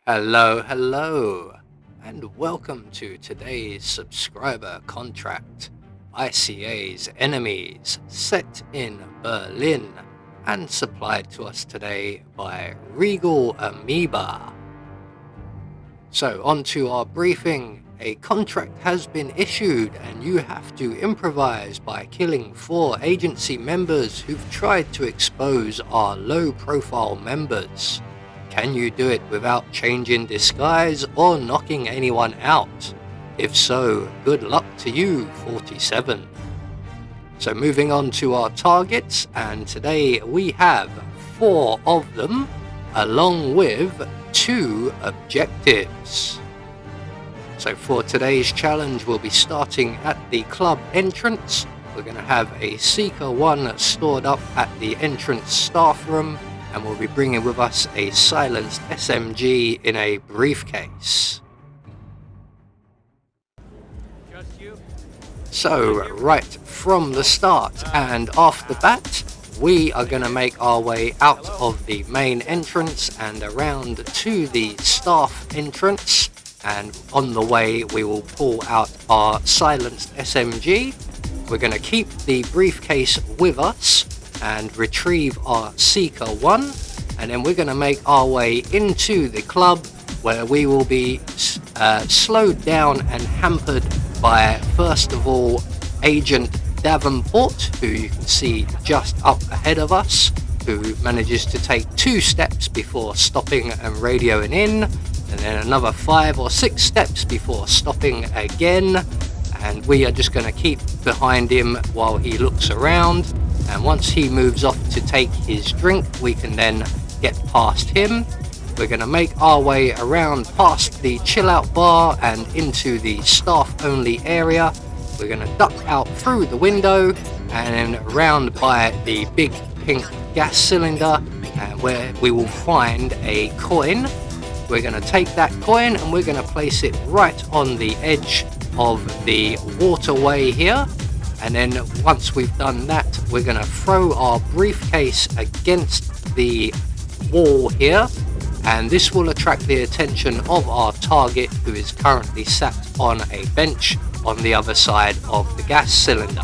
Hello, and welcome to today's subscriber contract. ICA's Enemies, set in Berlin, and supplied to us today by Regal-Amoeba. So, on to our briefing. A contract has been issued, and you have to improvise by killing 4 agency members who've tried to expose our low-profile members. Can you do it without changing disguise or knocking anyone out? If so, good luck to you, 47. So moving on to our targets, and today we have 4 of them, along with 2 objectives. So for today's challenge, we'll be starting at the club entrance. We're going to have a Seeker 1 stored up at the entrance staff room, and we'll be bringing with us a silenced SMG in a briefcase. So right from the start and off the bat, we are going to make our way out of the main entrance and around to the staff entrance, and on the way we will pull out our silenced SMG. We're going to keep the briefcase with us and retrieve our Seeker 1, and then we're going to make our way into the club, where we will be slowed down and hampered by, first of all, Agent Davenport, who you can see just up ahead of us, who manages to take 2 steps before stopping and radioing in, and then another 5 or 6 steps before stopping again, and we are just going to keep behind him while he looks around. And once he moves off to take his drink, we can then get past him. We're going to make our way around past the chill out bar and into the staff only area. We're going to duck out through the window and then round by the big pink gas cylinder, where we will find a coin. We're going to take that coin and we're going to place it right on the edge of the waterway here. And then once we've done that, we're going to throw our briefcase against the wall here, and this will attract the attention of our target, who is currently sat on a bench on the other side of the gas cylinder.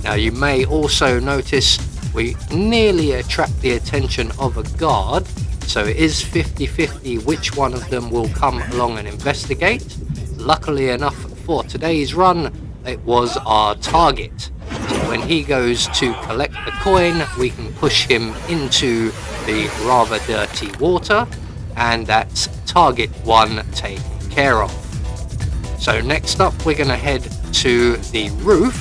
Now you may also notice we nearly attract the attention of a guard, so it is 50-50 which one of them will come along and investigate. Luckily enough for today's run, it was our target. So when he goes to collect the coin, we can push him into the rather dirty water, and that's target 1 taken care of. So next up, we're going to head to the roof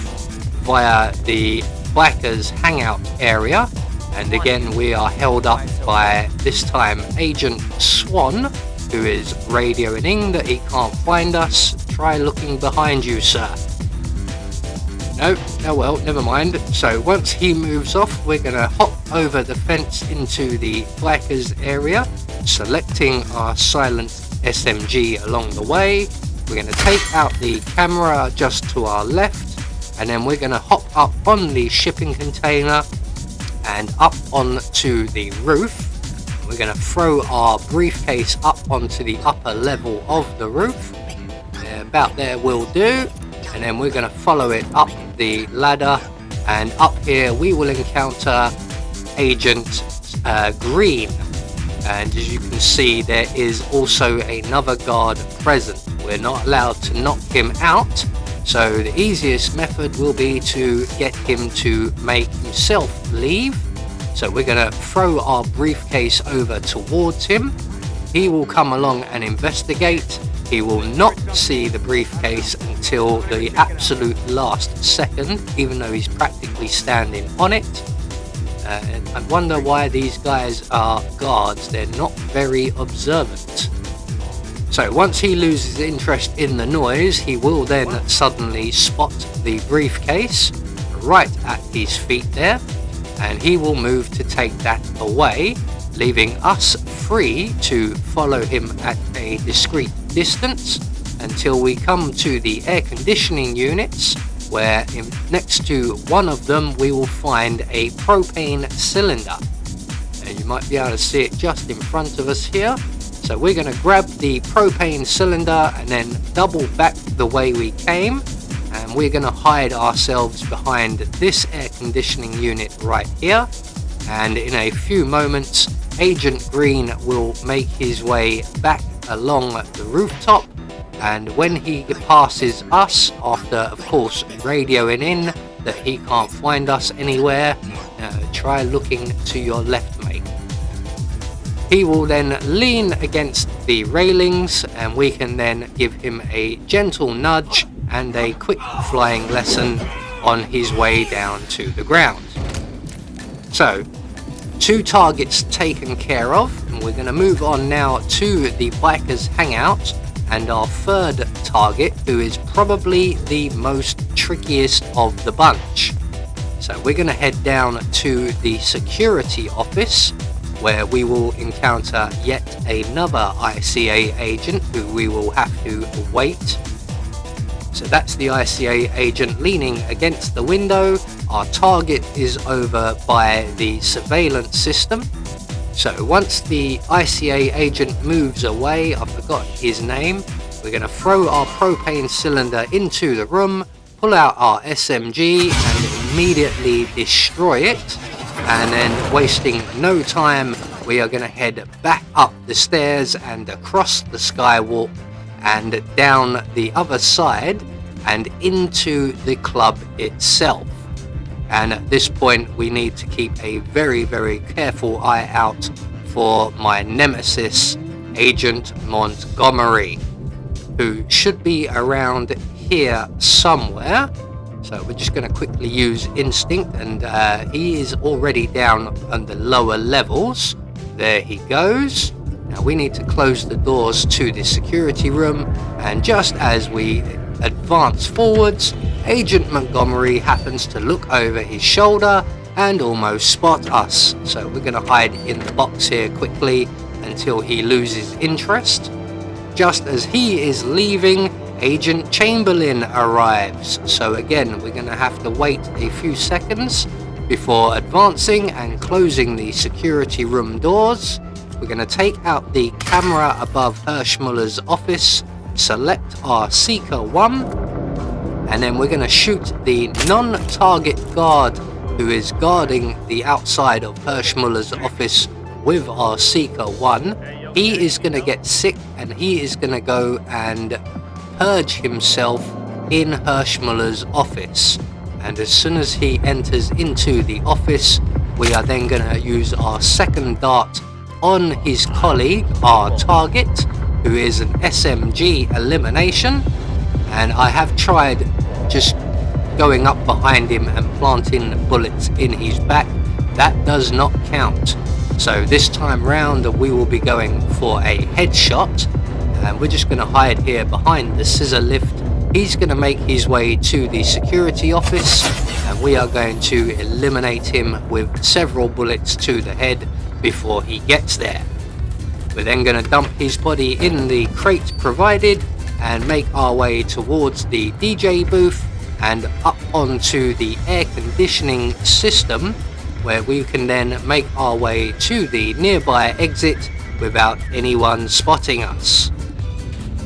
via the bikers hangout area, and again we are held up by, this time, Agent Swan, who is radioing in that he can't find us. Try looking behind you, sir. No, oh well, never mind. So once he moves off, we're going to hop over the fence into the bikers area, selecting our silenced SMG along the way. We're going to take out the camera just to our left, and then we're going to hop up on the shipping container and up onto the roof. We're going to throw our briefcase up onto the upper level of the roof. About there will do. And then we're going to follow it up the ladder, and up here we will encounter Agent Green, and as you can see, there is also another guard present. We're not allowed to knock him out, so the easiest method will be to get him to make himself leave. So we're going to throw our briefcase over towards him. He will come along and investigate. He will not see the briefcase until the absolute last second, even though he's practically standing on it. And I wonder why these guys are guards. They're not very observant. So once he loses interest in the noise, he will then suddenly spot the briefcase right at his feet there, and he will move to take that away, leaving us free to follow him at a discreet distance until we come to the air conditioning units, where next to one of them we will find a propane cylinder. And you might be able to see it just in front of us here. So we're going to grab the propane cylinder and then double back the way we came, and we're going to hide ourselves behind this air conditioning unit right here. And in a few moments, Agent Green will make his way back along the rooftop, and when he passes us, after of course radioing in that he can't find us anywhere, try looking to your left, mate. He will then lean against the railings, and we can then give him a gentle nudge and a quick flying lesson on his way down to the ground. So 2 targets taken care of, and we're going to move on now to the bikers hangout and our 3rd target, who is probably the most trickiest of the bunch. So we're going to head down to the security office, where we will encounter yet another ICA agent who we will have to wait. So that's the ICA agent leaning against the window. Our target is over by the surveillance system. So once the ICA agent moves away, I forgot his name, we're going to throw our propane cylinder into the room, pull out our SMG and immediately destroy it. And then, wasting no time, we are going to head back up the stairs and across the skywalk and down the other side and into the club itself. And at this point we need to keep a very, very careful eye out for my nemesis, Agent Montgomery, who should be around here somewhere. So we're just going to quickly use instinct, and he is already down on the lower levels. There he goes. Now we need to close the doors to the security room, and just as we advance forwards, Agent Montgomery happens to look over his shoulder and almost spot us. So we're going to hide in the box here quickly until he loses interest. Just as he is leaving, Agent Chamberlain arrives. So again, we're going to have to wait a few seconds before advancing and closing the security room doors. We're going to take out the camera above Hirschmuller's office, select our Seeker 1, and then we're going to shoot the non-target guard who is guarding the outside of Hirschmuller's office with our Seeker 1. He is going to get sick, and he is going to go and purge himself in Hirschmuller's office. And as soon as he enters into the office, we are then going to use our 2nd dart on his colleague, our target, who is an SMG elimination. And I have tried just going up behind him and planting bullets in his back. That does not count. So this time round we will be going for a headshot, and we're just going to hide here behind the scissor lift. He's going to make his way to the security office, and we are going to eliminate him with several bullets to the head before he gets there. We're then going to dump his body in the crate provided and make our way towards the DJ booth and up onto the air conditioning system, where we can then make our way to the nearby exit without anyone spotting us.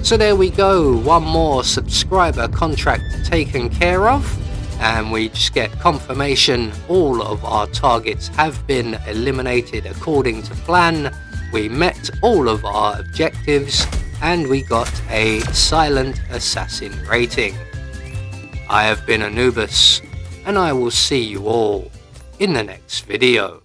So there we go, one more subscriber contract taken care of, and we just get confirmation all of our targets have been eliminated according to plan. We met all of our objectives and we got a silent assassin rating. I have been Anubis, and I will see you all in the next video.